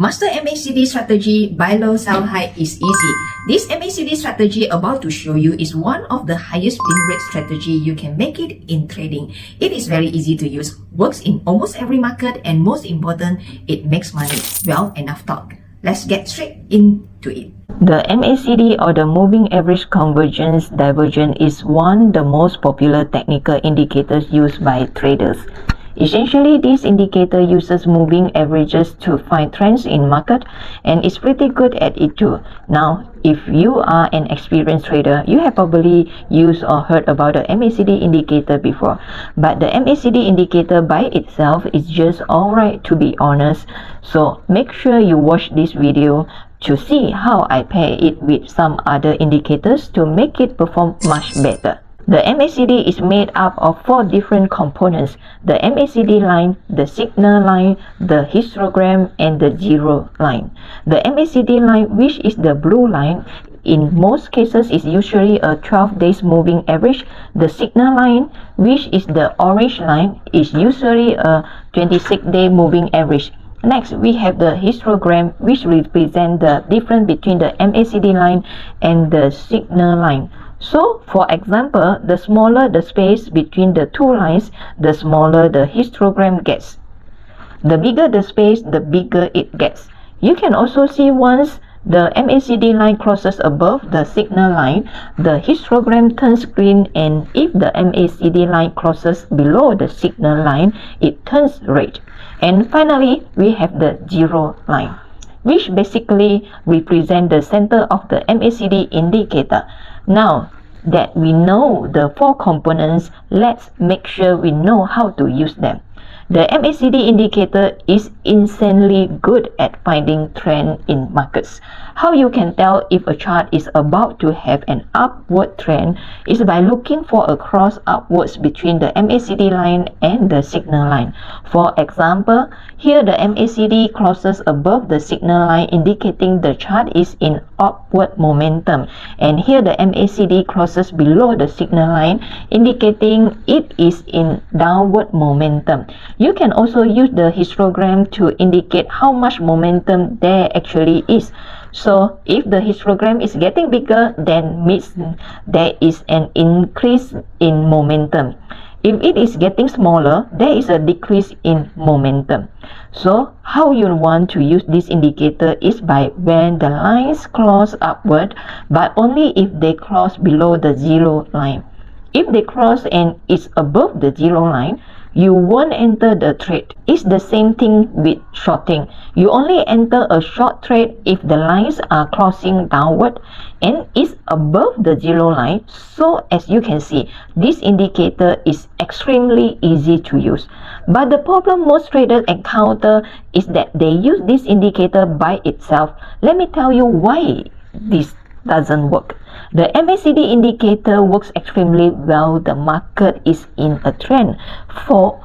Master MACD strategy, buy low, sell high is easy. This MACD strategy about to show you is one of the highest win rate strategy you can make it in trading. It is very easy to use, works in almost every market, and most important, it makes money. Well, enough talk. Let's get straight into it. The MACD or the moving average convergence divergence is one of the most popular technical indicators used by traders. Essentially, this indicator uses moving averages to find trends in market and is pretty good at it too. Now, if you are an experienced trader, you have probably used or heard about the MACD indicator before. But the MACD indicator by itself is just alright, to be honest. So make sure you watch this video to see how I pair it with some other indicators to make it perform much better. The MACD is made up of 4 different components: the MACD line, the signal line, the histogram, and the zero line. The MACD line, which is the blue line, in most cases is usually a 12 days moving average. The signal line, which is the orange line, is usually a 26-day moving average. Next, we have the histogram, which represents the difference between the MACD line and the signal line. So, for example, the smaller the space between the two lines, the smaller the histogram gets. The bigger the space, the bigger it gets. You can also see once the MACD line crosses above the signal line, the histogram turns green, and if the MACD line crosses below the signal line, it turns red. And finally, we have the zero line, which basically represents the center of the MACD indicator. Now that we know the 4 components, let's make sure we know how to use them. The MACD indicator is insanely good at finding trend in markets. How you can tell if a chart is about to have an upward trend is by looking for a cross upwards between the MACD line and the signal line. For example, here the MACD crosses above the signal line, indicating the chart is in upward momentum, and here the MACD crosses below the signal line, indicating it is in downward momentum. You can also use the histogram to indicate how much momentum there actually is. So, if the histogram is getting bigger, then means there is an increase in momentum. If it is getting smaller, there is a decrease in momentum. So, how you want to use this indicator is by when the lines cross upward, but only if they cross below the zero line. If they cross and it's above the zero line, you won't enter the trade. It's the same thing with shorting. You only enter a short trade if the lines are crossing downward and is above the zero line. So as you can see, this indicator is extremely easy to use. But the problem most traders encounter is that they use this indicator by itself. Let me tell you why this doesn't work. The MACD indicator works extremely well. The market is in a trend. For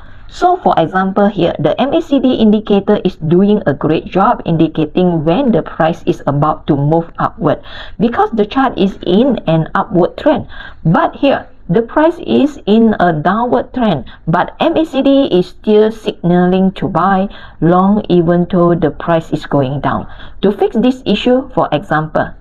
example here, the MACD indicator is doing a great job indicating when the price is about to move upward because the chart is in an upward trend. But here, the price is in a downward trend, but MACD is still signaling to buy long even though the price is going down. To fix this issue, for example,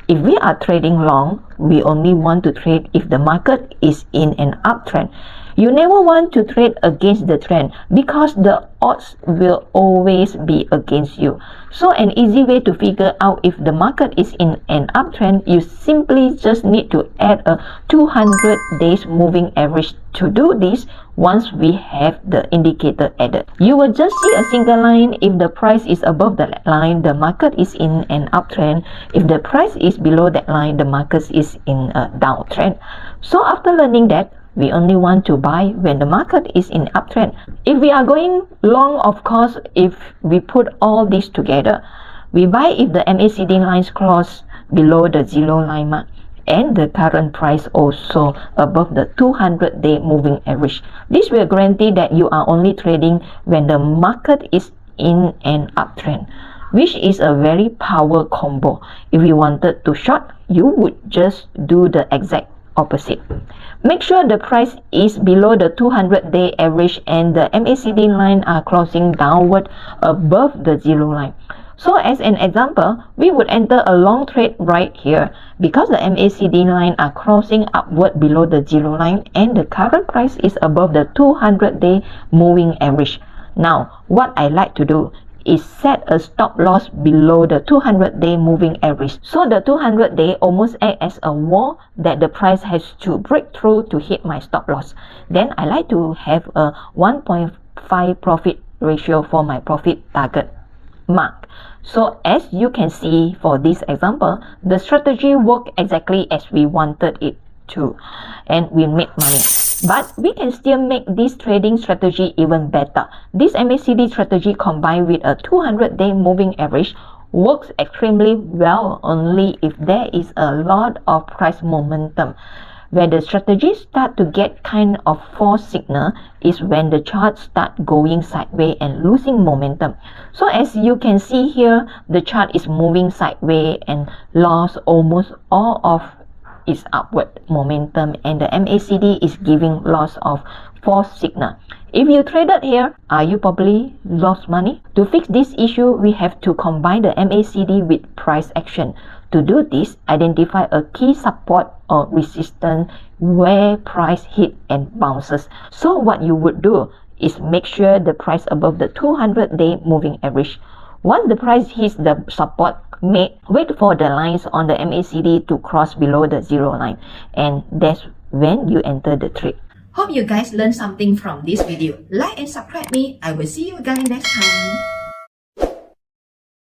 if we are trading long, we only want to trade if the market is in an uptrend. You never want to trade against the trend because the odds will always be against you. So an easy way to figure out if the market is in an uptrend, you simply just need to add a 200 days moving average. To do this, once we have the indicator added, you will just see a single line. If the price is above that line, the market is in an uptrend. If the price is below that line, the market is in a downtrend. So after learning that, we only want to buy when the market is in uptrend. If we are going long, of course, if we put all this together, we buy if the MACD lines cross below the zero line mark and the current price also above the 200-day moving average. This will guarantee that you are only trading when the market is in an uptrend, which is a very power combo. If you wanted to short, you would just do the exact opposite. Make sure the price is below the 200-day average and the MACD line are crossing downward above the zero line. So as an example, we would enter a long trade right here because the MACD line are crossing upward below the zero line and the current price is above the 200-day moving average. Now, what I like to do is set a stop loss below the 200-day moving average. So the 200-day almost act as a wall that the price has to break through to hit my stop loss. Then I like to have a 1.5 profit ratio for my profit target mark. So as you can see for this example, the strategy worked exactly as we wanted it to, and we made money. But we can still make this trading strategy even better. This MACD strategy combined with a 200-day moving average works extremely well only if there is a lot of price momentum. Where the strategy start to get kind of false signal is when the chart start going sideways and losing momentum. So as you can see here, the chart is moving sideways and lost almost all of its upward momentum, and the MACD is giving loss of false signal. If you traded here, are you probably lost money? To fix this issue, we have to combine the MACD with price action. To do this, identify a key support or resistance where price hit and bounces. So what you would do is make sure the price above the 200-day moving average. Once the price hits the support made, wait for the lines on the MACD to cross below the zero line, and that's when you enter the trade. Hope you guys learned something from this video. Like and subscribe me. I will see you guys next time.